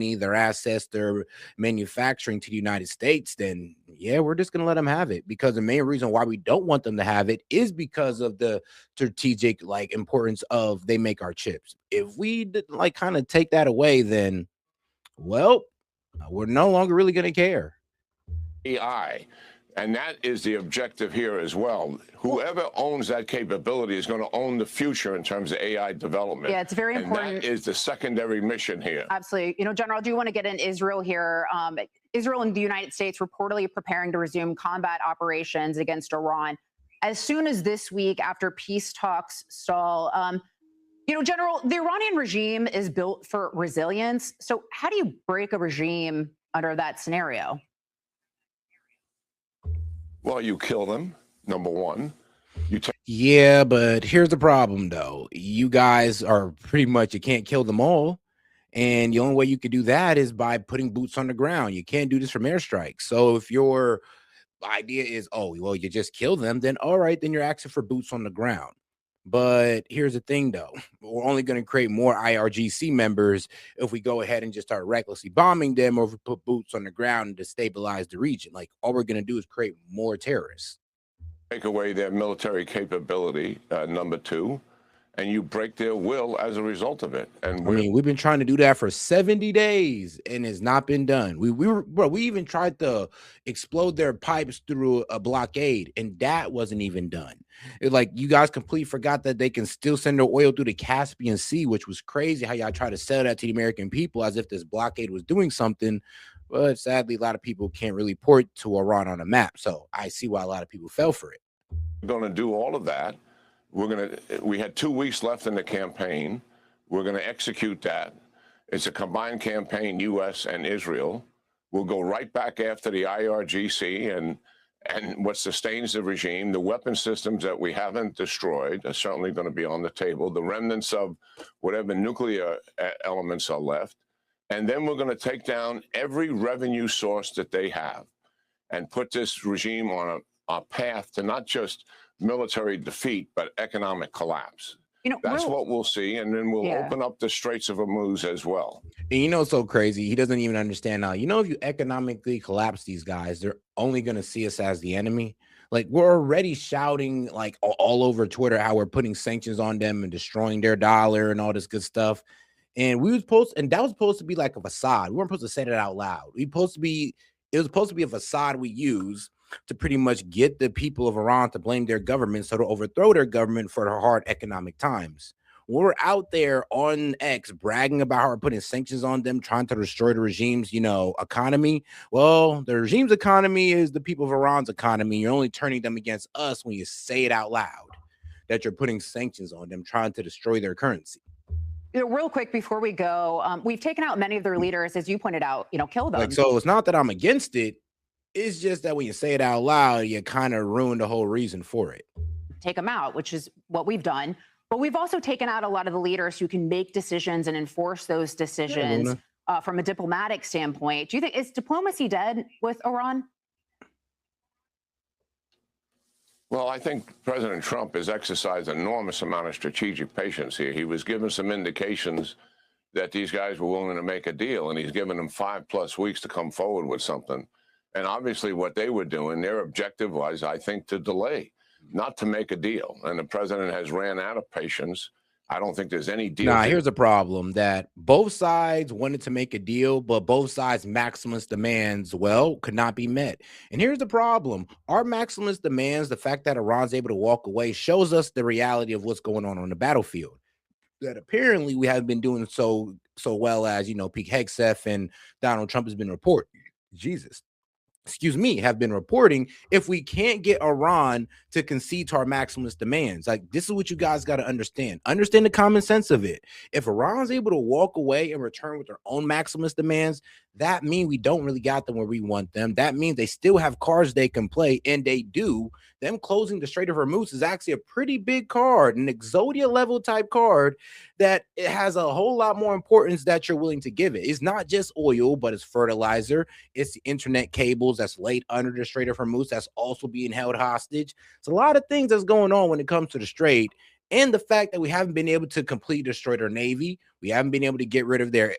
their assets, their manufacturing to the United States, then yeah, we're just gonna let them have it. Because the main reason why we don't want them to have it is because of the strategic like importance of they make our chips. If we like kind of take that away, then well, we're no longer really gonna care. AI. And that is the objective here as well. Whoever owns that capability is going to own the future in terms of AI development. Yeah, it's very important. And that is the secondary mission here. Absolutely. You know, General, do you want to get in Israel here? Israel and the United States reportedly preparing to resume combat operations against Iran as soon as this week after peace talks stall. You know, General, the Iranian regime is built for resilience. So how do you break a regime under that scenario? Well, you kill them, number one. Yeah, but here's the problem, though. You guys are pretty much, you can't kill them all. And the only way you could do that is by putting boots on the ground. You can't do this from airstrikes. So if your idea is, oh, well, you just kill them, then all right, then you're asking for boots on the ground. But here's the thing, though. We're only going to create more IRGC members if we go ahead and just start recklessly bombing them, or if we put boots on the ground to stabilize the region. Like, all we're going to do is create more terrorists. Take away their military capability, number two, and you break their will as a result of it. And I mean, we've been trying to do that for 70 days and it's not been done. We even tried to explode their pipes through a blockade, and that wasn't even done. Like, you guys completely forgot that they can still send their oil through the Caspian Sea, which was crazy how y'all try to sell that to the American people as if this blockade was doing something. But sadly, a lot of people can't really port to Iran on a map. So I see why a lot of people fell for it. We're going to do all of that. We had 2 weeks left in the campaign. We're going to execute that. It's a combined campaign, U.S. and Israel. We'll go right back after the IRGC and what sustains the regime. The weapon systems that we haven't destroyed are certainly going to be on the table. The remnants of whatever nuclear elements are left. And then we're going to take down every revenue source that they have and put this regime on a path to not just military defeat, but economic collapse. You know, that's what we'll see. And then we'll open up the Straits of Hormuz as well. And you know, it's so crazy. He doesn't even understand now. You know, if you economically collapse these guys, they're only going to see us as the enemy. Like, we're already shouting like all over Twitter how we're putting sanctions on them and destroying their dollar and all this good stuff. And that was supposed to be like a facade. We weren't supposed to say that out loud. It was supposed to be a facade we use to pretty much get the people of Iran to blame their government, so to overthrow their government for their hard economic times. We're out there on X bragging about how we're putting sanctions on them, trying to destroy the regime's, economy. Well, the regime's economy is the people of Iran's economy. You're only turning them against us when you say it out loud, that you're putting sanctions on them, trying to destroy their currency. Real quick before we go, we've taken out many of their leaders, as you pointed out, kill them. Like, so it's not that I'm against it. It's just that when you say it out loud, you kind of ruin the whole reason for it. Take them out, which is what we've done. But we've also taken out a lot of the leaders who can make decisions and enforce those decisions from a diplomatic standpoint. Do you think, is diplomacy dead with Iran? Well, I think President Trump has exercised an enormous amount of strategic patience here. He was given some indications that these guys were willing to make a deal, and he's given them 5+ weeks to come forward with something. And obviously what they were doing, their objective was, I think, to delay, not to make a deal. And the president has ran out of patience. I don't think there's any deal. Nah, here's the problem, that both sides wanted to make a deal, but both sides' maximalist demands, could not be met. And here's the problem. Our maximalist demands, the fact that Iran's able to walk away, shows us the reality of what's going on the battlefield. That apparently we haven't been doing so well as, Pete Hegseth and Donald Trump has been reporting. Have been reporting. If we can't get Iran to concede to our maximalist demands, like, this is what you guys got to understand the common sense of it. If Iran's able to walk away and return with their own maximalist demands, that means we don't really got them where we want them. That means they still have cards they can play, and they do. Them closing the Strait of Hormuz is actually a pretty big card, an Exodia level type card, that it has a whole lot more importance that you're willing to give it. It's not just oil, but it's fertilizer. It's the internet cables that's laid under the Strait of Hormuz that's also being held hostage. It's a lot of things that's going on when it comes to the Strait, and the fact that we haven't been able to completely destroy their Navy. We haven't been able to get rid of their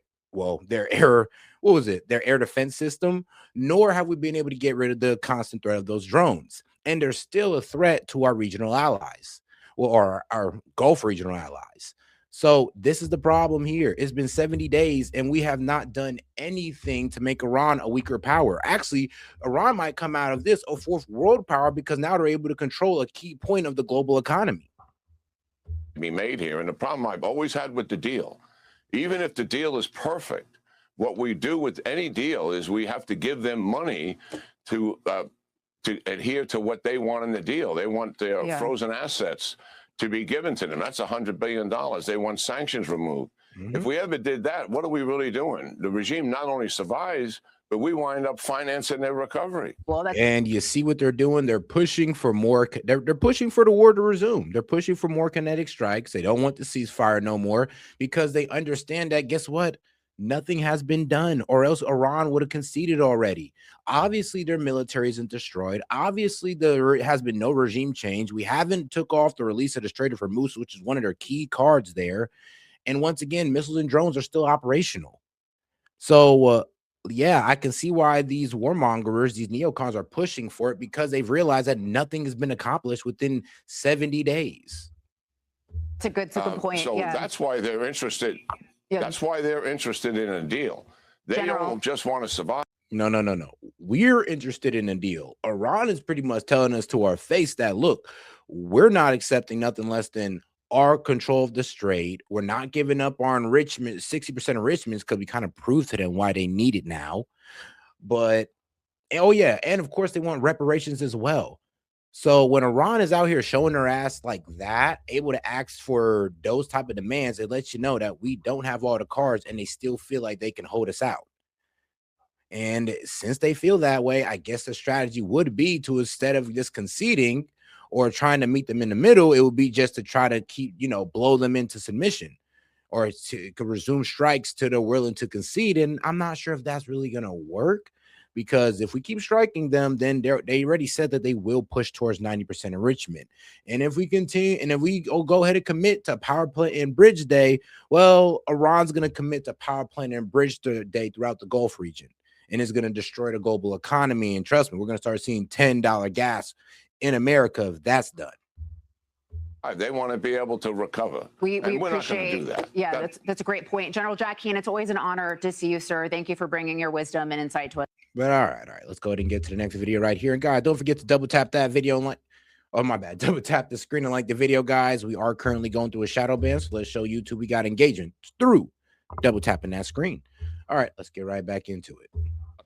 their air, what was it? Their air defense system, nor have we been able to get rid of the constant threat of those drones. And they're still a threat to our regional allies, or our Gulf regional allies. So this is the problem here. It's been 70 days and we have not done anything to make Iran a weaker power. Actually, Iran might come out of this a fourth world power because now they're able to control a key point of the global economy. Be made here. And the problem I've always had with the deal, even if the deal is perfect, what we do with any deal is we have to give them money to adhere to what they want in the deal. They want their frozen assets to be given to them. That's $100 billion. They want sanctions removed. If we ever did that, what are we really doing? The regime not only survives, but we wind up financing their recovery. Well, and you see what they're doing. They're pushing for more. They're pushing for the war to resume. They're pushing for more kinetic strikes. They don't want the ceasefire no more because they understand that, guess what? Nothing has been done, or else Iran would have conceded already. Obviously, their military isn't destroyed. Obviously, there has been no regime change. We haven't took off the release of the Strait of Hormuz, which is one of their key cards there. And once again, missiles and drones are still operational. So, yeah, I can see why these warmongers, these neocons, are pushing for it because they've realized that nothing has been accomplished within 70 days. it's a good point. So that's why they're interested. That's why they're interested in a deal. They don't just want to survive. No. We're interested in a deal. Iran is pretty much telling us to our face that, look, we're not accepting nothing less than our control of the strait. We're not giving up our enrichment, 60% enrichments, because we kind of proved to them why they need it now. But, oh yeah, and of course they want reparations as well. So when Iran is out here showing their ass like that, able to ask for those type of demands, it lets you know that we don't have all the cards and they still feel like they can hold us out. And since they feel that way, I guess the strategy would be to, instead of just conceding or trying to meet them in the middle, it would be just to try to keep, blow them into submission or to resume strikes till they're willing to concede. And I'm not sure if that's really going to work, because if we keep striking them, then they already said that they will push towards 90% enrichment. And if we continue, and if we go ahead and commit to power plant and bridge day, well, Iran's going to commit to power plant and bridge day throughout the Gulf region. And it's going to destroy the global economy. And trust me, we're going to start seeing $10 gas in America if that's done. They want to be able to recover. We we're appreciate, not going to do that. Yeah, that's a great point. General Jack Keane, it's always an honor to see you, sir. Thank you for bringing your wisdom and insight to us. But all right. Let's go ahead and get to the next video right here. And guys, don't forget to double tap that video and like, oh my bad, double tap the screen and like the video, guys. We are currently going through a shadow ban, so let's show YouTube we got engagement through double tapping that screen. All right, let's get right back into it.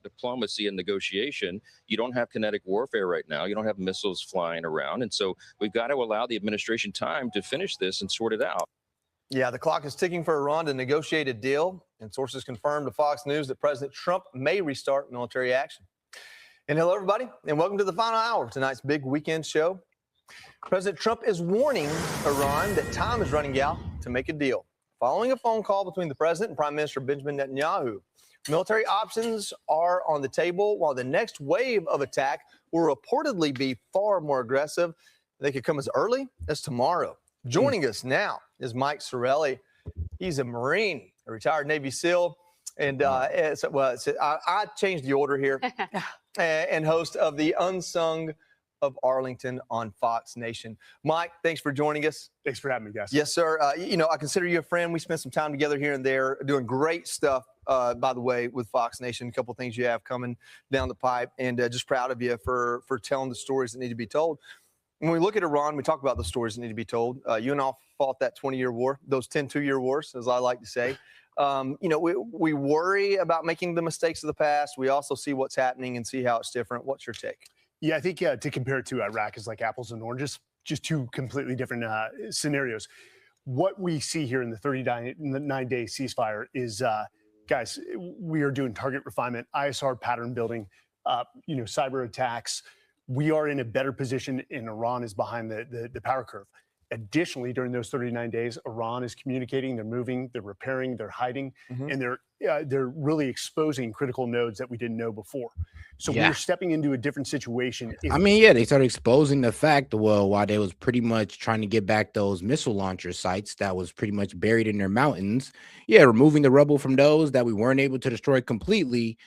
Diplomacy and negotiation. You don't have kinetic warfare right now. You don't have missiles flying around. And so we've got to allow the administration time to finish this and sort it out. Yeah, the clock is ticking for Iran to negotiate a deal, and sources confirmed to Fox News that President Trump may restart military action. And hello, everybody, and welcome to the final hour of tonight's big weekend show. President Trump is warning Iran that time is running out to make a deal, following a phone call between the president and Prime Minister Benjamin Netanyahu. Military options are on the table, while the next wave of attack will reportedly be far more aggressive. They could come as early as tomorrow. Joining us now is Mike Sorelli. He's a Marine, a retired Navy SEAL, and I changed the order here, and host of the Unsung of Arlington on Fox Nation. Mike, thanks for joining us. Thanks for having me, guys. Yes, sir. I consider you a friend. We spent some time together here and there, doing great stuff, by the way, with Fox Nation. A couple of things you have coming down the pipe, and just proud of you for telling the stories that need to be told. When we look at Iran, we talk about the stories that need to be told. You and I fought that 20-year war, those 10 two-year wars, as I like to say. We worry about making the mistakes of the past. We also see what's happening and see how it's different. What's your take? Yeah, I think to compare it to Iraq is like apples and oranges, just two completely different scenarios. What we see here in the 39-day ceasefire is, guys, we are doing target refinement, ISR pattern building, cyber attacks. We are in a better position, and Iran is behind the power curve. Additionally, during those 39 days, Iran is communicating, they're moving, they're repairing, they're hiding, and they're really exposing critical nodes that we didn't know before. So Yeah. we're stepping into a different situation. I mean, yeah, they started exposing the fact, well, while they was pretty much trying to get back those missile launcher sites that was pretty much buried in their mountains, yeah, removing the rubble from those that we weren't able to destroy completely,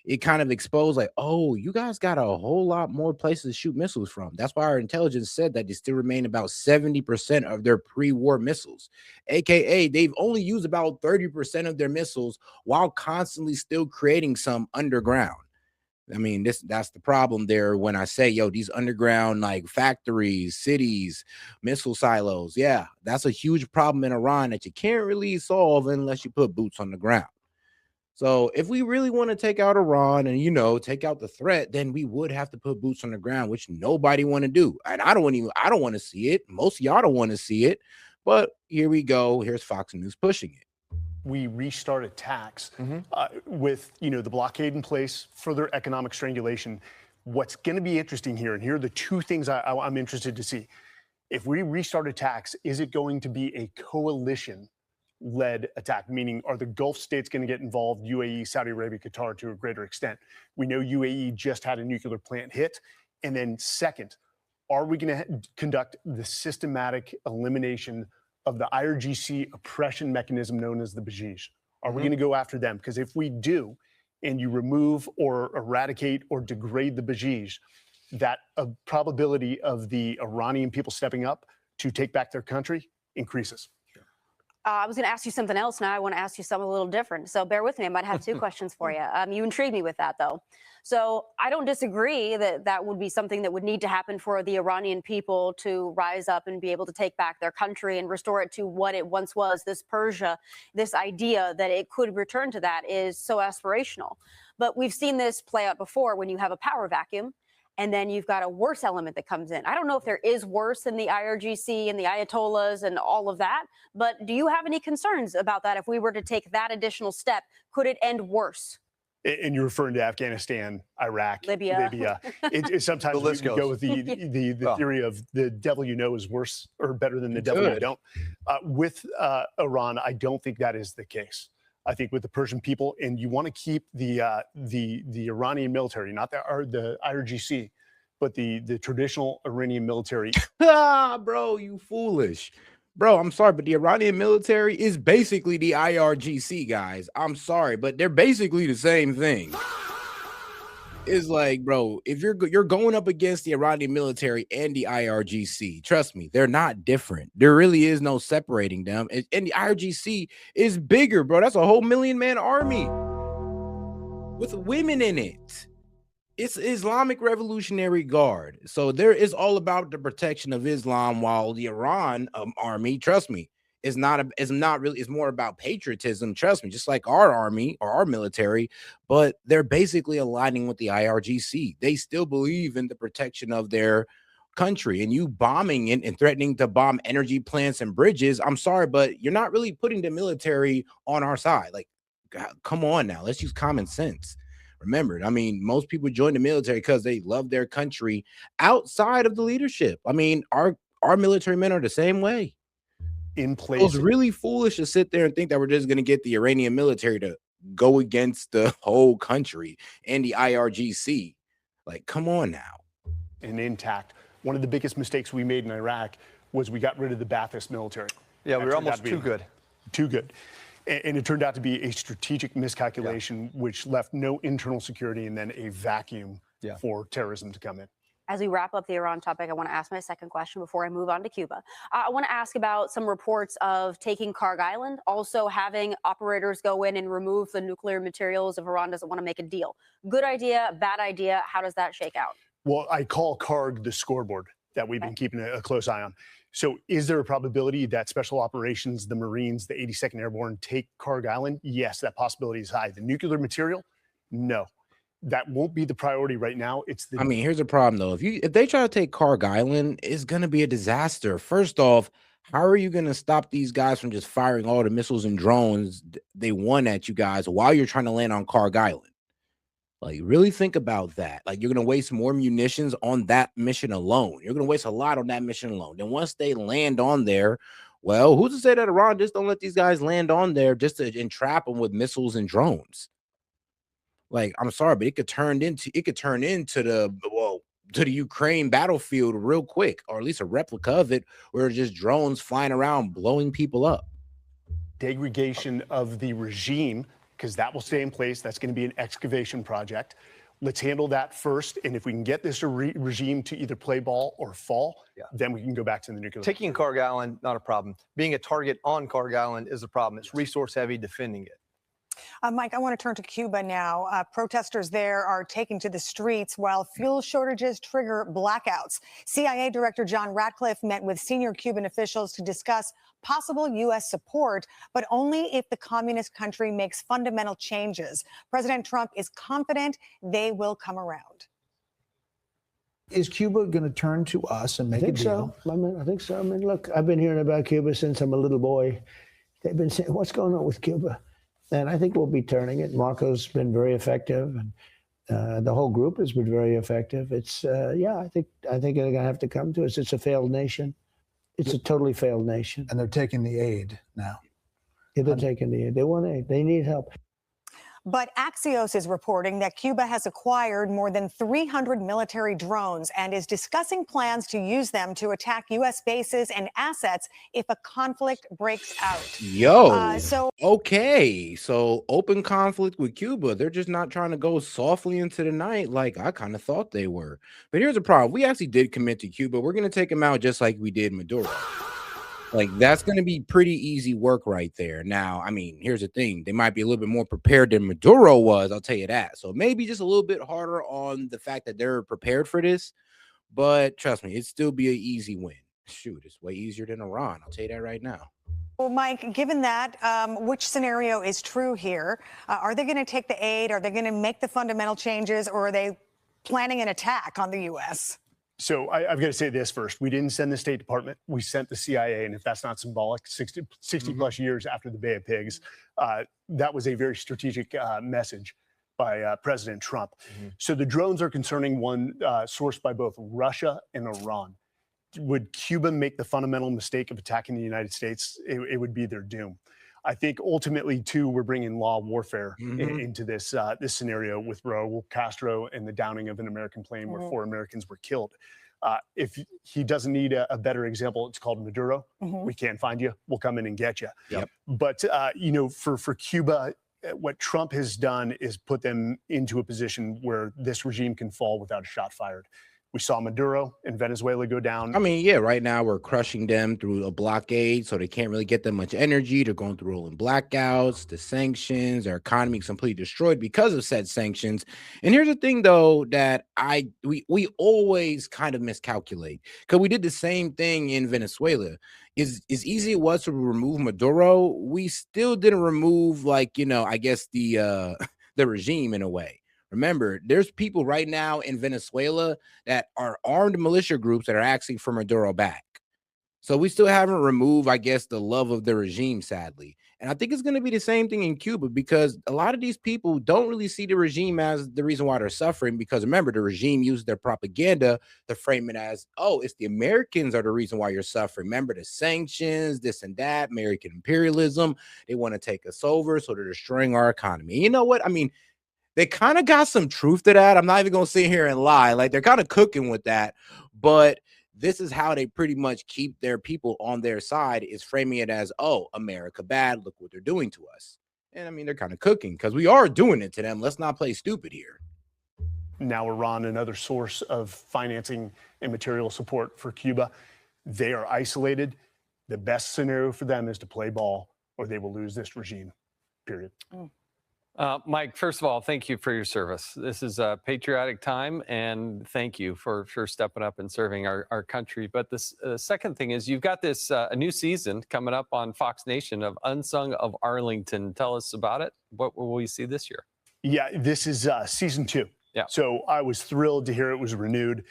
it kind of exposed like, oh, you guys got a whole lot more places to shoot missiles from. That's why our intelligence said that they still remain about 70% of their pre-war missiles, aka they've only used about 30% of their missiles while constantly still creating some underground. I mean, that's the problem there when I say, yo, these underground like factories, cities, missile silos. Yeah, that's a huge problem in Iran that you can't really solve unless you put boots on the ground. So if we really want to take out Iran and take out the threat, then we would have to put boots on the ground, which nobody want to do. And I don't want to see it. Most of y'all don't want to see it. But here we go. Here's Fox News pushing it. We restart attacks with the blockade in place, further economic strangulation. What's going to be interesting here, and here are the two things I'm interested to see. If we restart attacks, is it going to be a coalition-led attack? Meaning, are the Gulf states going to get involved? UAE, Saudi Arabia, Qatar to a greater extent. We know UAE just had a nuclear plant hit. And then second, are we going to conduct the systematic elimination of the IRGC oppression mechanism known as the Bajij? Are we going to go after them? Because if we do, and you remove or eradicate or degrade the Bajij, that probability of the Iranian people stepping up to take back their country increases. I was going to ask you something else. Now I want to ask you something a little different. So bear with me. I might have two questions for you. You intrigued me with that, though. So I don't disagree that that would be something that would need to happen for the Iranian people to rise up and be able to take back their country and restore it to what it once was. This Persia, this idea that it could return to that is so aspirational. But we've seen this play out before when you have a power vacuum. And then you've got a worse element that comes in. I don't know if there is worse than the IRGC and the Ayatollahs and all of that, but do you have any concerns about that? If we were to take that additional step, could it end worse? And you're referring to Afghanistan, Iraq, Libya. Sometimes we go with the theory of the devil you know is worse or better than the devil you don't. With Iran, I don't think that is the case. I think with the Persian people, and you want to keep the Iranian military, not the IRGC, but the traditional Iranian military. Bro, you foolish. Bro, I'm sorry, but the Iranian military is basically the IRGC, guys. I'm sorry, but they're basically the same thing. It's like, bro, if you're going up against the Iranian military and the IRGC, trust me, they're not different. There really is no separating them. And the IRGC is bigger, bro. That's a whole 1,000,000-man army with women in it. It's Islamic Revolutionary Guard. So there is all about the protection of Islam, while the Iran army, trust me, is not really, it's more about patriotism, trust me, just like our army or our military, but they're basically aligning with the IRGC. They still believe in the protection of their country, and you bombing and threatening to bomb energy plants and bridges, I'm sorry, but you're not really putting the military on our side. Like, God, come on now, let's use common sense. Remember, I mean, most people join the military because they love their country outside of the leadership. I mean, our military men are the same way. In place. It was really foolish to sit there and think that we're just going to get the Iranian military to go against the whole country and the IRGC. Like, come on now. And intact. One of the biggest mistakes we made in Iraq was we got rid of the Ba'athist military. Yeah, we were almost too good. Too good. And it turned out to be a strategic miscalculation, which left no internal security and then a vacuum for terrorism to come in. As we wrap up the Iran topic, I want to ask my second question before I move on to Cuba. I want to ask about some reports of taking Karg Island, also having operators go in and remove the nuclear materials if Iran doesn't want to make a deal. Good idea, bad idea? How does that shake out? Well, I call Karg the scoreboard that we've been keeping a close eye on. So is there a probability that special operations, the Marines, the 82nd Airborne take Karg Island? Yes, that possibility is high. The nuclear material? No. That won't be the priority right now. I mean, here's the problem though. If they try to take Karg Island, it's gonna be a disaster. First off, how are you gonna stop these guys from just firing all the missiles and drones they won at you guys while you're trying to land on Karg Island? Like, really think about that. Like, you're gonna waste more munitions on that mission alone. You're gonna waste a lot on that mission alone. Then once they land on there, well, who's to say that Iran just don't let these guys land on there just to entrap them with missiles and drones? Like, I'm sorry, but it could turn into to the Ukraine battlefield real quick, or at least a replica of it, where it's just drones flying around blowing people up. Degradation of the regime, because that will stay in place. That's going to be an excavation project. Let's handle that first. And if we can get this regime to either play ball or fall, then we can go back to the nuclear. Taking Carg Island, not a problem. Being a target on Carg Island is a problem. It's resource heavy. Defending it. Mike, I want to turn to Cuba now. Protesters there are taking to the streets while fuel shortages trigger blackouts. CIA Director John Ratcliffe met with senior Cuban officials to discuss possible U.S. support, but only if the communist country makes fundamental changes. President Trump is confident they will come around. Is Cuba going to turn to us and make a deal? I think so. I mean, look, I've been hearing about Cuba since I'm a little boy. They've been saying, what's going on with Cuba? And I think we'll be turning it. Marco's been very effective, and the whole group has been very effective. It's I think they're going to have to come to us. It's a failed nation. It's a totally failed nation. And they're taking the aid now. Yeah, they're taking the aid. They want aid. They need help. But Axios is reporting that Cuba has acquired more than 300 military drones and is discussing plans to use them to attack U.S. bases and assets if a conflict breaks out. Okay, so open conflict with Cuba. They're just not trying to go softly into the night like I kind of thought they were. But here's the problem. We actually did commit to Cuba. We're going to take them out just like we did Maduro. Like, that's going to be pretty easy work right there. Now, I mean, here's the thing. They might be a little bit more prepared than Maduro was. I'll tell you that. So maybe just a little bit harder on the fact that they're prepared for this. But trust me, it'd still be an easy win. Shoot, it's way easier than Iran. I'll tell you that right now. Well, Mike, given that, which scenario is true here? Are they going to take the aid? Are they going to make the fundamental changes? Or are they planning an attack on the U.S.? So I've got to say this first. We didn't send the State Department. We sent the CIA. And if that's not symbolic, 60 plus years after the Bay of Pigs, that was a very strategic message by President Trump. So the drones are concerning one sourced by both Russia and Iran. Would Cuba make the fundamental mistake of attacking the United States? It would be their doom. I think ultimately, too, we're bringing law warfare into this this scenario with Raul Castro and the downing of an American plane where 4 Americans were killed. If he doesn't need a better example, it's called Maduro. We can't find you. We'll come in and get you. But, you know, for Cuba, what Trump has done is put them into a position where this regime can fall without a shot fired. We saw Maduro in Venezuela go down. I mean, yeah, right now we're crushing them through a blockade, so they can't really get that much energy. They're going through rolling blackouts, the sanctions, their economy is completely destroyed because of said sanctions. And here's the thing, though, that we always kind of miscalculate, because we did the same thing in Venezuela. As easy it was to remove Maduro, we still didn't remove, like, you know, I guess the regime in a way. Remember, there's people right now in Venezuela that are armed militia groups that are asking for Maduro back. So we still haven't removed, I guess, the love of the regime, sadly. And I think it's going to be the same thing in Cuba, because a lot of these people don't really see the regime as the reason why they're suffering. Because remember, the regime used their propaganda to frame it as, oh, it's the Americans are the reason why you're suffering. Remember the sanctions, this and that, American imperialism. They want to take us over, so they're destroying our economy. And you know what? I mean, they kind of got some truth to that. I'm not even going to sit here and lie. Like, they're kind of cooking with that. But this is how they pretty much keep their people on their side, is framing it as, oh, America bad. Look what they're doing to us. And I mean, they're kind of cooking, because we are doing it to them. Let's not play stupid here. Now Iran, another source of financing and material support for Cuba. They are isolated. The best scenario for them is to play ball, or they will lose this regime, period. Mike, first of all, thank you for your service. This is a patriotic time, and thank you for stepping up and serving our country. But this second thing is, you've got this a new season coming up on Fox Nation of Unsung of Arlington. Tell us about it. What will we see this year? Yeah, this is season 2. Yeah. So I was thrilled to hear it was renewed.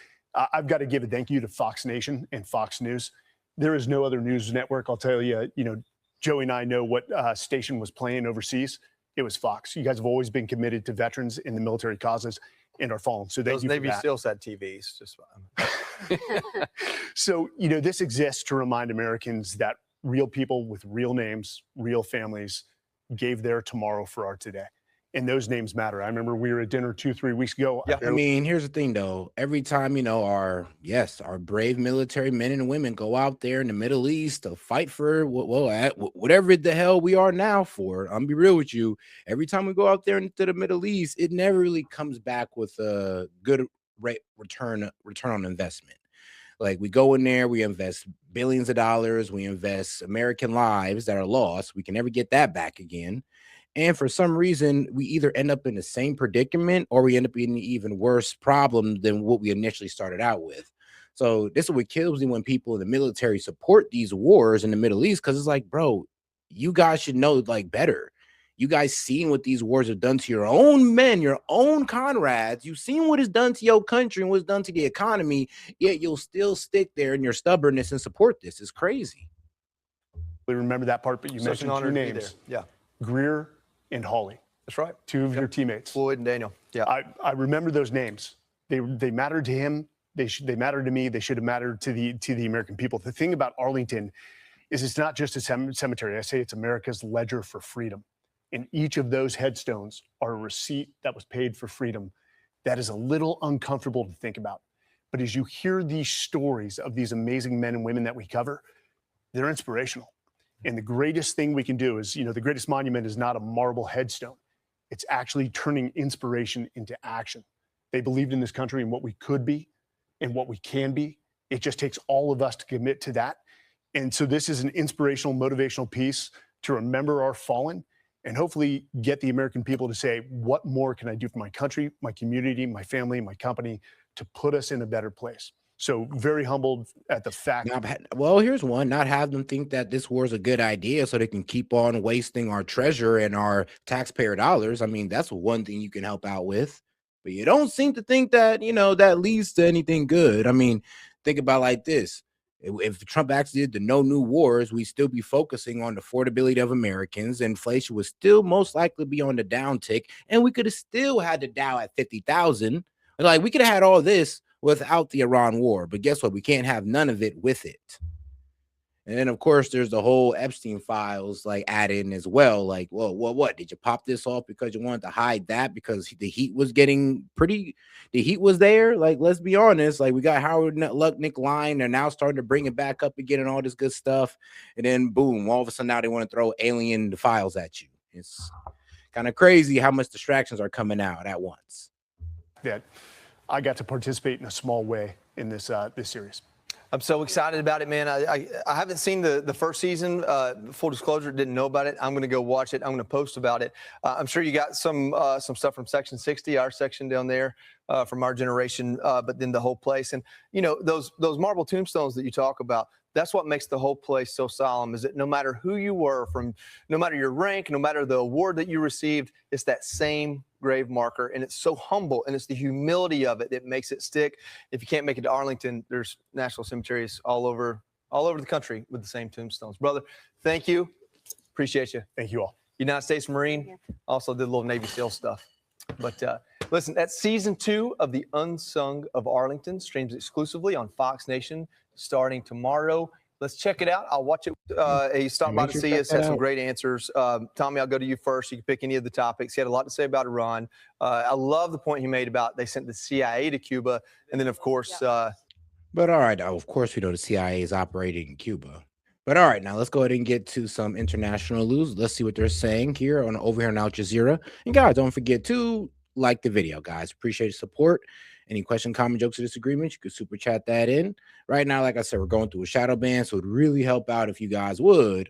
I've got to give a thank you to Fox Nation and Fox News. There is no other news network. I'll tell you, you know, Joey and I know what station was playing overseas. It was Fox. You guys have always been committed to veterans and the military causes and are fallen. So thank you for that. Navy SEALs had TVs. Just So, you know, this exists to remind Americans that real people with real names, real families gave their tomorrow for our today. And those names matter. I remember we were at dinner 2-3 weeks ago. Yeah. I mean, here's the thing, though. Every time, our brave military men and women go out there in the Middle East to fight for whatever the hell we are now for. I'm be real with you. Every time we go out there into the Middle East, it never really comes back with a good return on investment. Like, we go in there, we invest billions of dollars, we invest American lives that are lost. We can never get that back again. And for some reason, we either end up in the same predicament or we end up in an even worse problem than what we initially started out with. So this is what kills me when people in the military support these wars in the Middle East, because it's like, bro, you guys should know like better. You guys seen what these wars have done to your own men, your own comrades. You've seen what it's done to your country and what's done to the economy, yet you'll still stick there in your stubbornness and support this. It's crazy. We remember that part, but you Such an mentioned honor two to be names. there. Yeah. Greer and Holly. That's right. Two of your teammates. Floyd and Daniel. Yeah. I remember those names. They mattered to him. They mattered to me. They should have mattered to the American people. The thing about Arlington is it's not just a cemetery. I say it's America's ledger for freedom. And each of those headstones are a receipt that was paid for freedom. That is a little uncomfortable to think about. But as you hear these stories of these amazing men and women that we cover, they're inspirational. And the greatest thing we can do is, the greatest monument is not a marble headstone. It's actually turning inspiration into action. They believed in this country and what we could be and what we can be. It just takes all of us to commit to that. And so this is an inspirational, motivational piece to remember our fallen and hopefully get the American people to say, what more can I do for my country, my community, my family, my company to put us in a better place? So very humbled at the fact. Well, here's one: not have them think that this war is a good idea so they can keep on wasting our treasure and our taxpayer dollars. I mean, that's one thing you can help out with, but you don't seem to think that, that leads to anything good. I mean, think about it like this. If Trump actually did the no new wars, we'd still be focusing on the affordability of Americans. Inflation would still most likely be on the downtick, and we could have still had the Dow at 50,000. Like, we could have had all this without the Iran war, but guess what? We can't have none of it with it. And then, of course, there's the whole Epstein files added in as well. Like, well, what did you pop this off because you wanted to hide that because the heat was getting the heat was there? Like, let's be honest. Like, we got Howard Lutnick line. They're now starting to bring it back up again and all this good stuff. And then, boom, all of a sudden now they want to throw alien files at you. It's kind of crazy how much distractions are coming out at once. That I got to participate in a small way in this series. I'm so excited about it, man. I haven't seen the first season. Full disclosure, didn't know about it. I'm going to go watch it. I'm going to post about it. I'm sure you got some stuff from Section 60, our section down there, from our generation, but then the whole place. And, those marble tombstones that you talk about, that's what makes the whole place so solemn, is that no matter who you were, no matter your rank, no matter the award that you received, it's that same grave marker. And it's so humble, and it's the humility of it that makes it stick. If you can't make it to Arlington, there's national cemeteries all over the country with the same tombstones. Brother, thank you. Appreciate you. Thank you all. United States Marine, also did a little Navy SEAL stuff. But listen, that's season 2 of The Unsung of Arlington, streams exclusively on Fox Nation starting tomorrow. Let's check it out. I'll watch it. He stopped by to see us, had some great answers. Tommy, I'll go to you first. You can pick any of the topics. He had a lot to say about Iran. I love the point he made about they sent the CIA to Cuba. And then, of course. But all right, of course, we know the CIA is operating in Cuba. But all right, now let's go ahead and get to some international news. Let's see what they're saying here over here on Al Jazeera. And guys, don't forget to like the video, guys. Appreciate your support. Any question, comment, jokes, or disagreements, you could super chat that in. Right now, like I said, we're going through a shadow ban, so it would really help out if you guys would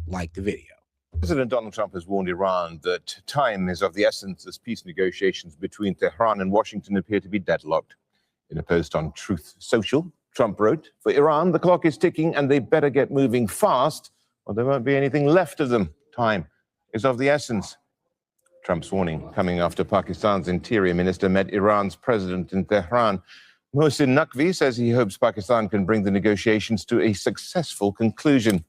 like the video. President Donald Trump has warned Iran that time is of the essence as peace negotiations between Tehran and Washington appear to be deadlocked. In a post on Truth Social, Trump wrote, "For Iran, the clock is ticking and they better get moving fast or there won't be anything left of them. Time is of the essence." Trump's warning coming after Pakistan's interior minister met Iran's president in Tehran. Mohsin Naqvi says he hopes Pakistan can bring the negotiations to a successful conclusion.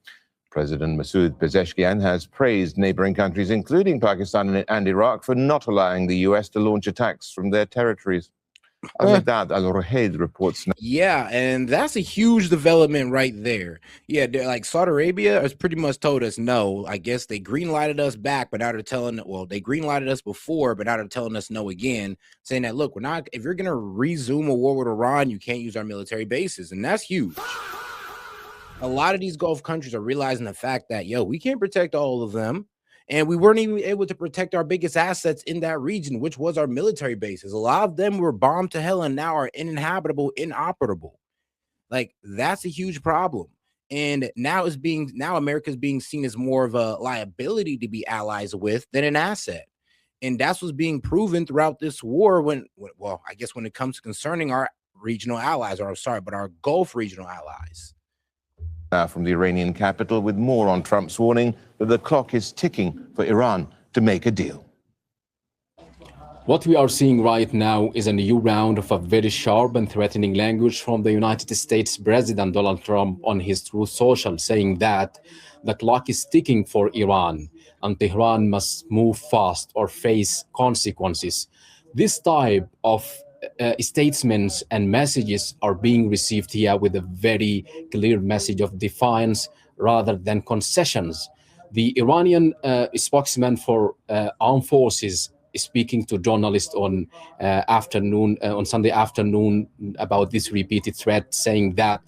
President Masoud Pezeshkian has praised neighboring countries, including Pakistan and Iraq, for not allowing the U.S. to launch attacks from their territories. Al-Medad Al-Ruhaid reports now. Yeah, and that's a huge development right there. Yeah, like Saudi Arabia has pretty much told us no. I guess they green-lighted us back, but now they're telling, well, they green-lighted us before, but now they're telling us no again, saying that, look, we're not, if you're going to resume a war with Iran, you can't use our military bases, and that's huge. A lot of these Gulf countries are realizing the fact that, yo, we can't protect all of them. And we weren't even able to protect our biggest assets in that region, which was our military bases. A lot of them were bombed to hell and now are uninhabitable, inoperable. Like, that's a huge problem. And now America's being seen as more of a liability to be allies with than an asset. And that's what's being proven throughout this war well, I guess when it comes to concerning our regional allies, but our Gulf regional allies. From the Iranian capital with more on Trump's warning that the clock is ticking for Iran to make a deal. What we are seeing right now is a new round of a very sharp and threatening language from the United States President Donald Trump on his Truth Social, saying that the clock is ticking for Iran and Tehran must move fast or face consequences. This type of statements and messages are being received here with a very clear message of defiance rather than concessions. The Iranian spokesman for armed forces speaking to journalists on Sunday afternoon about this repeated threat, saying that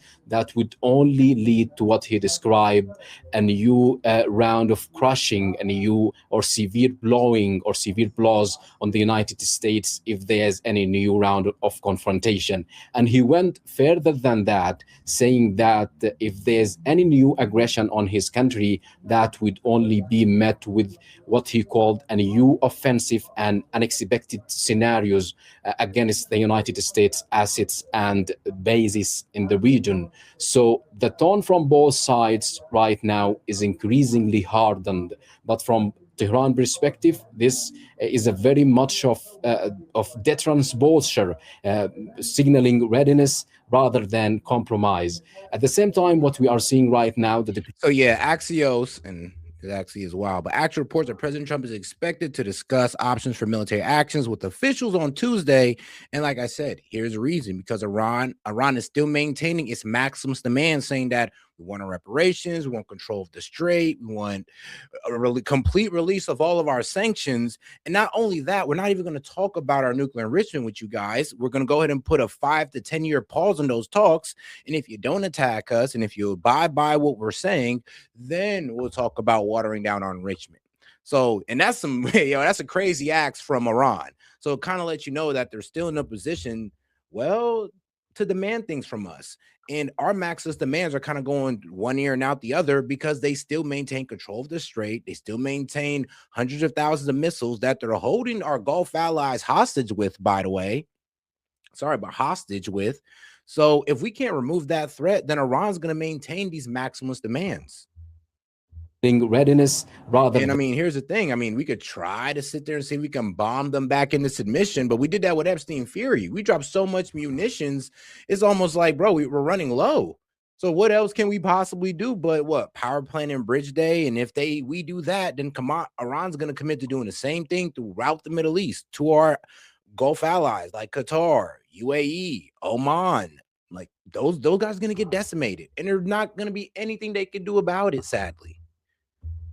would only lead to what he described a new round of crushing, a new or severe blowing or severe blows on the United States if there's any new round of confrontation. And he went further than that, saying that if there's any new aggression on his country, that would only be met with what he called a new offensive and unexpected scenarios against the United States assets and bases in the region. So the tone from both sides right now is increasingly hardened. But from Tehran perspective, this is a very much of deterrence posture, signaling readiness rather than compromise. At the same time, what we are seeing right now, so yeah, Axios, and it actually is wild, but actual reports that President Trump is expected to discuss options for military actions with officials on Tuesday. And like I said, here's the reason: because Iran is still maintaining its maximus demand, saying that we want our reparations, we want control of the strait, we want a really complete release of all of our sanctions. And not only that, we're not even going to talk about our nuclear enrichment with you guys. We're going to go ahead and put a 5 to 10 year pause on those talks. And if you don't attack us, and if you abide by what we're saying, then we'll talk about watering down our enrichment. So, and that's that's a crazy act from Iran. So it kind of lets you know that they're still in a position, well, to demand things from us. And our Maxis demands are kind of going one ear and out the other because they still maintain control of the strait. They still maintain hundreds of thousands of missiles that they're holding our Gulf allies hostage with, by the way. Sorry, but hostage with. So if we can't remove that threat, then Iran's going to maintain these maximus demands. Readiness rather. And I mean, here's the thing. I mean, we could try to sit there and see if we can bomb them back into submission, but we did that with Epstein Fury. We dropped so much munitions. It's almost like, bro, we're running low. So what else can we possibly do but what? Power plant and bridge day. And if we do that, then Iran's going to commit to doing the same thing throughout the Middle East to our Gulf allies like Qatar, UAE, Oman. Like those guys are going to get decimated, and there's not going to be anything they can do about it, sadly.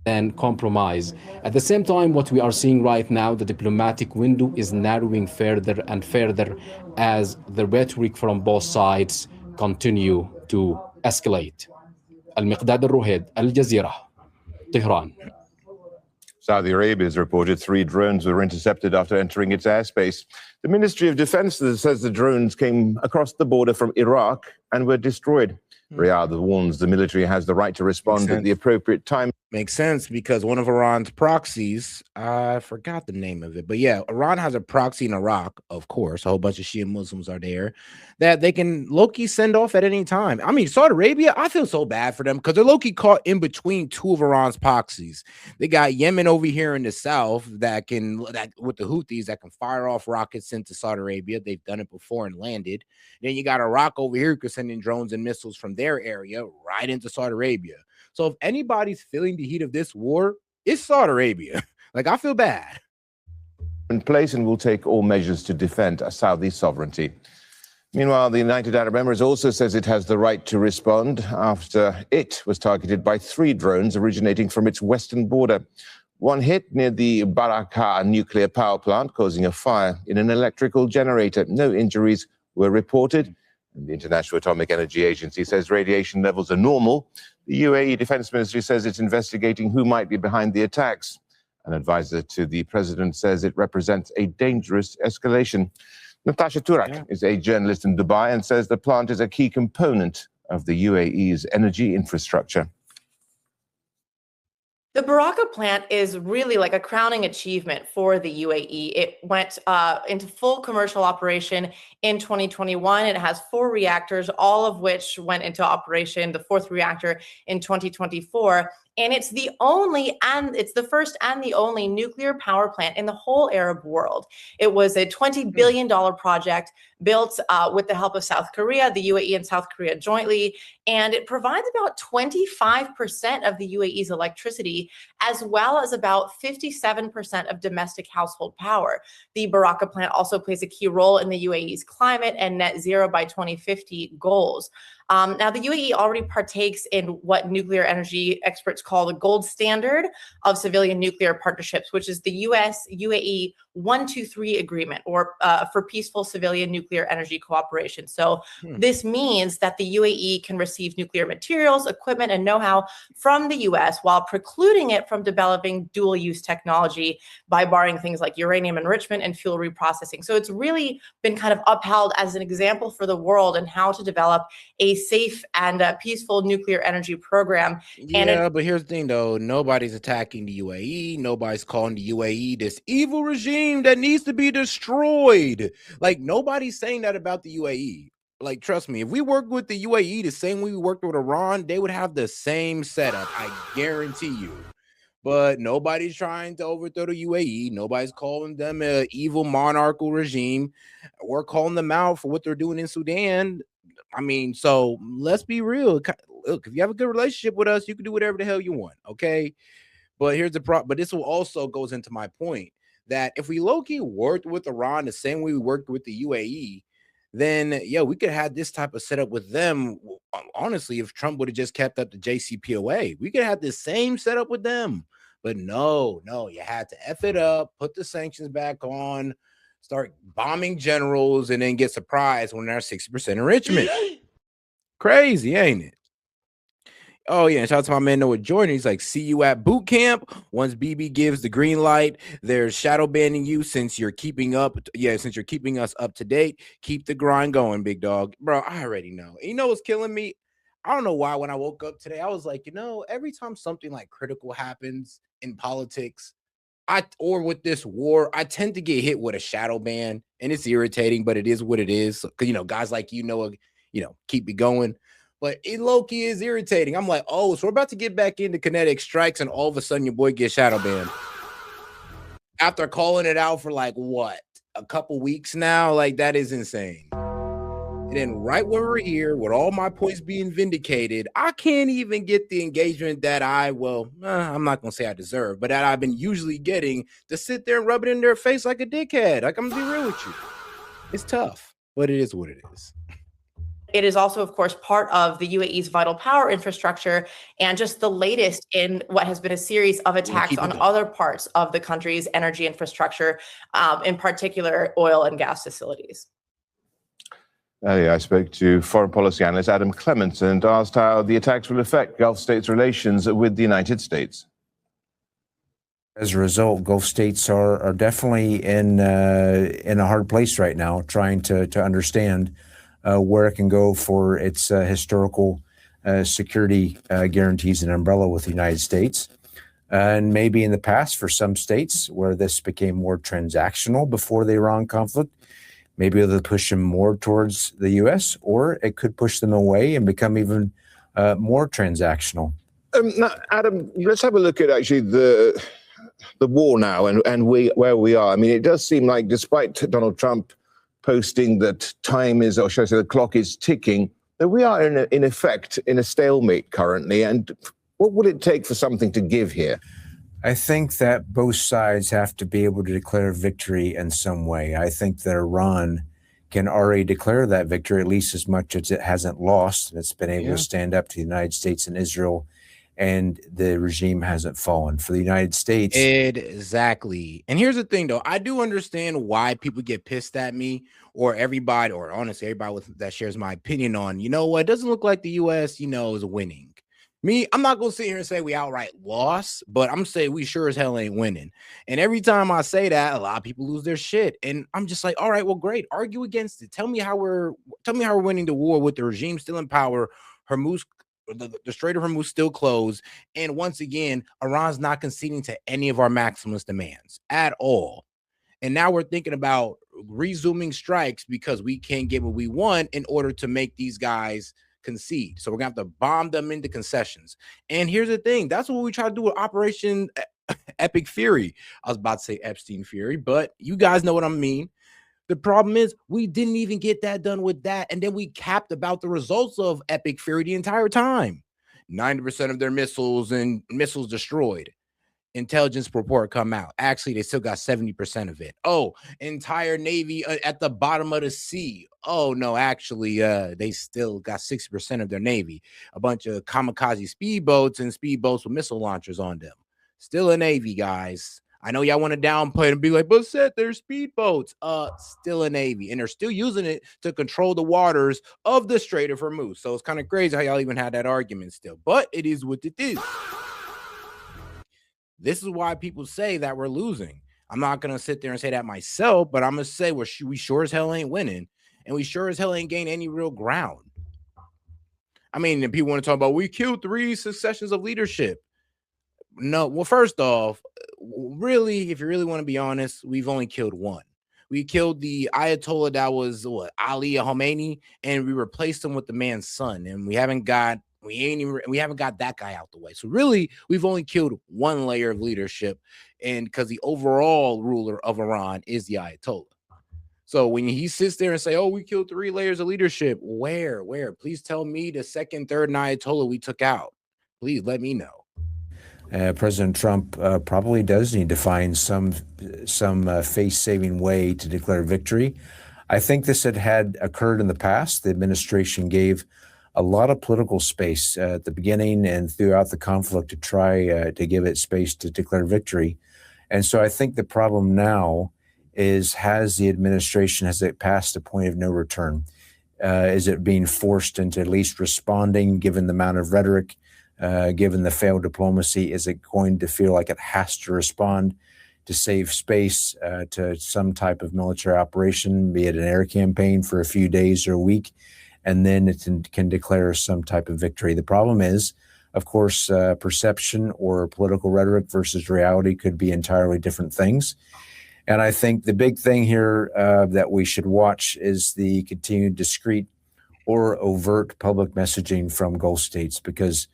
And compromise. At the same time, what we are seeing right now, the diplomatic window is narrowing further and further as the rhetoric from both sides continue to escalate. Al-Miqdad al-Ruhaid, Al Jazeera, Tehran. Saudi Arabia has reported 3 drones were intercepted after entering its airspace. The Ministry of Defense says the drones came across the border from Iraq and were destroyed. Riyadh warns the military has the right to respond at the appropriate time. Makes sense, because one of Iran's proxies, I forgot the name of it, but yeah, Iran has a proxy in Iraq, of course. A whole bunch of Shia Muslims are there that they can low-key send off at any time. I mean, Saudi Arabia, I feel so bad for them because they're low-key caught in between 2 of Iran's proxies. They got Yemen over here in the south that with the Houthis that can fire off rockets into Saudi Arabia. They've done it before and landed. Then you got Iraq over here who can send in drones and missiles from their area right into Saudi Arabia. So if anybody's feeling the heat of this war, it's Saudi Arabia. Like, I feel bad. in place and will take all measures to defend Saudi sovereignty. Meanwhile, the United Arab Emirates also says it has the right to respond after it was targeted by 3 drones originating from its western border. One hit near the Barakah nuclear power plant, causing a fire in an electrical generator. No injuries were reported. And the International Atomic Energy Agency says radiation levels are normal. The UAE Defense Ministry says it's investigating who might be behind the attacks. An advisor to the president says it represents a dangerous escalation. Natasha Turak is a journalist in Dubai and says the plant is a key component of the UAE's energy infrastructure. The Baraka plant is really like a crowning achievement for the UAE. It went into full commercial operation in 2021. It has 4 reactors, all of which went into operation, the 4th reactor in 2024. And it's the first and the only nuclear power plant in the whole Arab world. It was a $20 billion project built with the help of South Korea, the UAE and South Korea jointly. And it provides about 25% of the UAE's electricity, as well as about 57% of domestic household power. The Baraka plant also plays a key role in the UAE's climate and net zero by 2050 goals. Now, the UAE already partakes in what nuclear energy experts call the gold standard of civilian nuclear partnerships, which is the US-UAE 123 agreement, or for peaceful civilian nuclear energy cooperation. So this means that the UAE can receive nuclear materials, equipment, and know-how from the US while precluding it from developing dual-use technology by barring things like uranium enrichment and fuel reprocessing. So it's really been kind of upheld as an example for the world in how to develop a safe and peaceful nuclear energy program. Yeah, but here's the thing, though. Nobody's attacking the UAE. Nobody's calling the UAE this evil regime that needs to be destroyed. Like, nobody's saying that about the UAE. Like, trust me, if we worked with the UAE the same way we worked with Iran, they would have the same setup. I guarantee you. But nobody's trying to overthrow the UAE. Nobody's calling them an evil monarchical regime. We're calling them out for what they're doing in Sudan. I mean, so let's be real. Look, if you have a good relationship with us, you can do whatever the hell you want, okay? But here's the problem. But this will also goes into my point that if we low-key worked with Iran the same way we worked with the UAE, then yeah, we could have this type of setup with them. Honestly, if Trump would have just kept up the JCPOA, we could have the same setup with them. But no, you had to F it up, put the sanctions back on, start bombing generals, and then get surprised when they're 60% enrichment. Crazy, ain't it? Oh, yeah. And shout out to my man Noah Jordan. He's like, see you at boot camp. Once BB gives the green light, there's shadow banning you since you're keeping up. Yeah, since you're keeping us up to date. Keep the grind going, big dog. Bro, I already know. You know what's killing me? I don't know why when I woke up today, I was like, every time something like critical happens in politics, or with this war, I tend to get hit with a shadow ban, and it's irritating, but it is what it is. Because guys like keep me going. But it low-key is irritating. I'm like, oh, so we're about to get back into kinetic strikes, and all of a sudden your boy gets shadow banned. After calling it out for like what? A couple weeks now? Like, that is insane. And then right when we're here, with all my points being vindicated, I can't even get the engagement that I'm not going to say I deserve, but that I've been usually getting to sit there and rub it in their face like a dickhead. Like, I'm going to be real with you. It's tough, but it is what it is. It is also, of course, part of the UAE's vital power infrastructure and just the latest in what has been a series of attacks on other parts of the country's energy infrastructure, in particular oil and gas facilities. Earlier, I spoke to foreign policy analyst Adam Clements and asked how the attacks will affect Gulf states' relations with the United States. As a result, Gulf states are definitely in a hard place right now, trying to understand where it can go for its historical security guarantees and umbrella with the United States. And maybe in the past, for some states where this became more transactional before the Iran conflict, maybe it'll push them more towards the U.S., or it could push them away and become even more transactional. Now, Adam, let's have a look at actually the war now and where we are. I mean, it does seem like despite Donald Trump posting that time is, or should I say the clock is ticking, that we are in effect in a stalemate currently. And what would it take for something to give here? I think that both sides have to be able to declare victory in some way. I think that Iran can already declare that victory, at least as much as it hasn't lost. And it's been able to stand up to the United States and Israel, and the regime hasn't fallen. For the United States, Exactly. And here's the thing, though. I do understand why people get pissed at me, or everybody, or honestly, everybody that shares my opinion on, you know what, it doesn't look like the U.S., is winning. Me, I'm not going to sit here and say we outright lost, but I'm saying we sure as hell ain't winning. And every time I say that, a lot of people lose their shit. And I'm just like, all right, well, great. Argue against it. Tell me how we're winning the war with the regime still in power, Hormuz, the Strait of Hormuz still closed. And once again, Iran's not conceding to any of our maximalist demands at all. And now we're thinking about resuming strikes because we can't get what we want in order to make these guys concede. So we're gonna have to bomb them into concessions. And here's the thing: that's what we try to do with Operation Epic Fury. I was about to say Epstein Fury, but you guys know what I mean. The problem is we didn't even get that done with that, and then we capped about the results of Epic Fury the entire time. 90% of their missiles destroyed. Intelligence report come out. Actually, they still got 70% of it. Oh, entire Navy at the bottom of the sea. Oh, no, actually, they still got 60% of their Navy. A bunch of kamikaze speedboats and speedboats with missile launchers on them. Still a Navy, guys. I know y'all want to downplay it and be like, but Seth, they're speedboats. Still a Navy. And they're still using it to control the waters of the Strait of Hormuz. So it's kind of crazy how y'all even had that argument still. But it is what it is. This is why people say that we're losing. I'm not going to sit there and say that myself, but I'm going to say we sure as hell ain't winning, and we sure as hell ain't gained any real ground. I mean, if people want to talk about we killed 3 successions of leadership. No, well, first off, really, if you really want to be honest, we've only killed 1. We killed the Ayatollah that was Ali Khomeini, and we replaced him with the man's son, and we haven't got that guy out the way. So really, we've only killed 1 layer of leadership, and because the overall ruler of Iran is the Ayatollah. So when he sits there and say, "Oh, we killed 3 layers of leadership," where? Please tell me the second, third, and Ayatollah we took out. Please let me know. President Trump probably does need to find some face-saving way to declare victory. I think this had occurred in the past. The administration gave a lot of political space at the beginning and throughout the conflict to try to give it space to declare victory. And so I think the problem now is, has it passed a point of no return? Is it being forced into at least responding, given the amount of rhetoric, given the failed diplomacy? Is it going to feel like it has to respond to save space to some type of military operation, be it an air campaign for a few days or a week, and then it can declare some type of victory? The problem is, of course, perception or political rhetoric versus reality could be entirely different things. And I think the big thing here that we should watch is the continued discreet or overt public messaging from Gulf states, because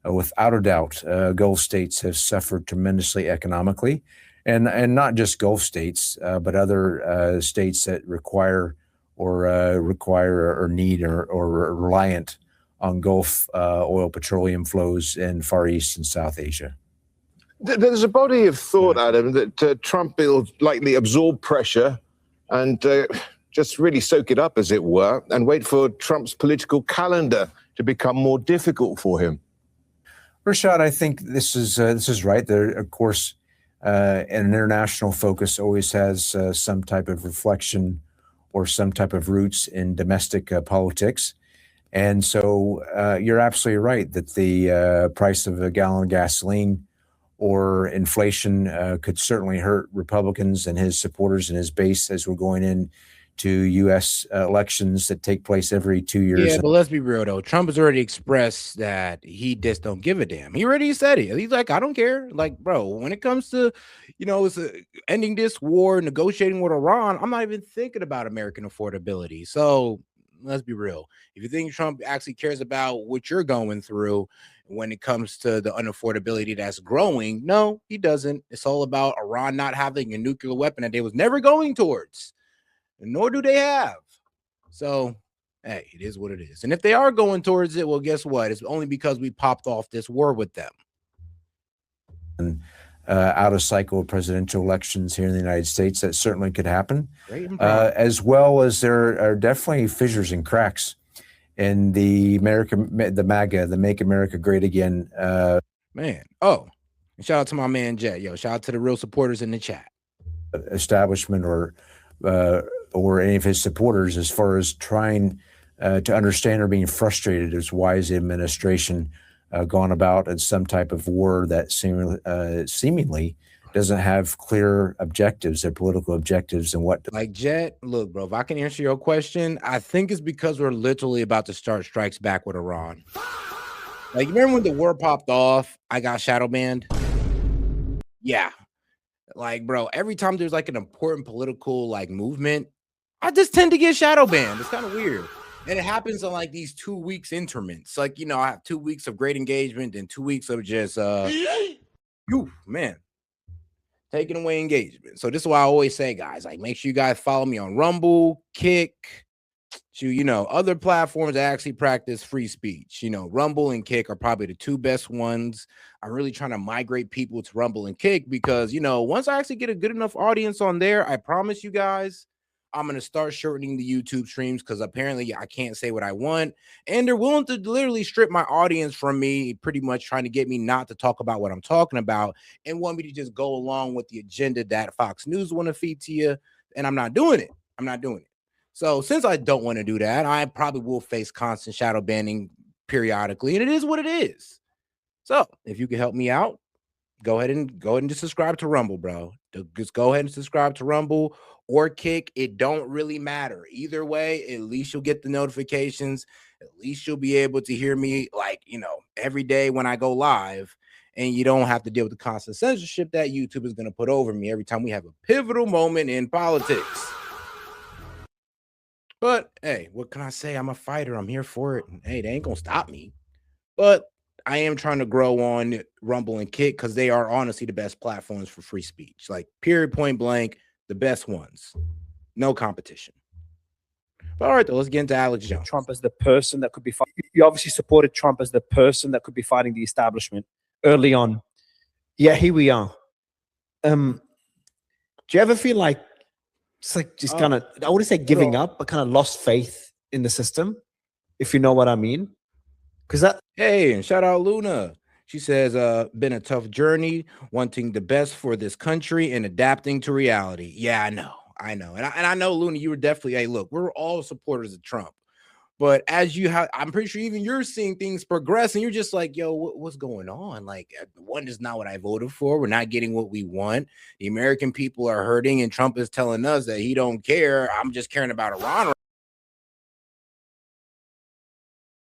without a doubt, Gulf states have suffered tremendously economically, and not just Gulf states, but other states that require or need or are reliant on Gulf oil petroleum flows in Far East and South Asia. There's a body of thought, Adam, that Trump will likely absorb pressure and just really soak it up, as it were, and wait for Trump's political calendar to become more difficult for him. Rashad, I think this is right. There, of course, an international focus always has some type of reflection or some type of roots in domestic politics. And so you're absolutely right that the price of a gallon of gasoline or inflation could certainly hurt Republicans and his supporters and his base as we're going in to U.S. elections that take place every 2 years. Yeah, but let's be real, though. Trump has already expressed that he just don't give a damn. He already said it. He's like, I don't care. Like, bro, when it comes to, ending this war, negotiating with Iran, I'm not even thinking about American affordability. So let's be real. If you think Trump actually cares about what you're going through when it comes to the unaffordability that's growing, no, he doesn't. It's all about Iran not having a nuclear weapon that they was never going towards, and nor do they have. So, hey, it is what it is. And if they are going towards it, well, guess what? It's only because we popped off this war with them. And out of cycle of presidential elections here in the United States. That certainly could happen, as well as there are definitely fissures and cracks in the MAGA, the Make America Great Again. Man, oh, shout out to my man Jet. Yo, shout out to the real supporters in the chat. Establishment or any of his supporters, as far as trying to understand or being frustrated as why is the administration gone about in some type of war that seemingly doesn't have clear objectives, their political objectives, and what. Like Jet, look, bro, if I can answer your question, I think it's because we're literally about to start strikes back with Iran. Like, remember when the war popped off, I got shadow banned? Yeah. Like, bro, every time there's like an important political like movement, I just tend to get shadow banned. It's kind of weird. And it happens on like these 2 weeks increments. Like, you know, I have 2 weeks of great engagement and 2 weeks of just man, taking away engagement. So this is why I always say, guys, like, make sure you guys follow me on Rumble, Kick, you know, other platforms that actually practice free speech. You know, Rumble and Kick are probably the 2 best ones. I'm really trying to migrate people to Rumble and Kick because, you know, once I actually get a good enough audience on there, I promise you guys, I'm going to start shortening the YouTube streams because apparently I can't say what I want. And they're willing to literally strip my audience from me, pretty much trying to get me not to talk about what I'm talking about and want me to just go along with the agenda that Fox News want to feed to you. And I'm not doing it. I'm not doing it. So since I don't want to do that, I probably will face constant shadow banning periodically. And it is what it is. So if you can help me out, go ahead and just subscribe to Rumble, bro. Just go ahead and subscribe to Rumble or Kick. It don't really matter. Either way, at least you'll get the notifications. At least you'll be able to hear me, like, you know, every day when I go live. And you don't have to deal with the constant censorship that YouTube is going to put over me every time we have a pivotal moment in politics. But hey, what can I say? I'm a fighter. I'm here for it. And, hey, they ain't going to stop me. But I am trying to grow on Rumble and Kick because they are honestly the best platforms for free speech. Like, period, point blank, the best ones. No competition. But all right, though, let's get into Alex Jones. Trump as the person that could be fighting. You obviously supported Trump as the person that could be fighting the establishment early on. Yeah, here we are. Do you ever feel like it's like just kind of, I wouldn't say giving up, but kind of lost faith in the system, if you know what I mean? Because that. Hey, and shout out Luna. She says, been a tough journey, wanting the best for this country and adapting to reality. Yeah, I know. And I know, Luna, you were definitely, hey, look, we're all supporters of Trump. But as you have, I'm pretty sure even you're seeing things progress and you're just like, yo, what's going on? Like, one is not what I voted for. We're not getting what we want. The American people are hurting and Trump is telling us that he don't care. I'm just caring about Iran.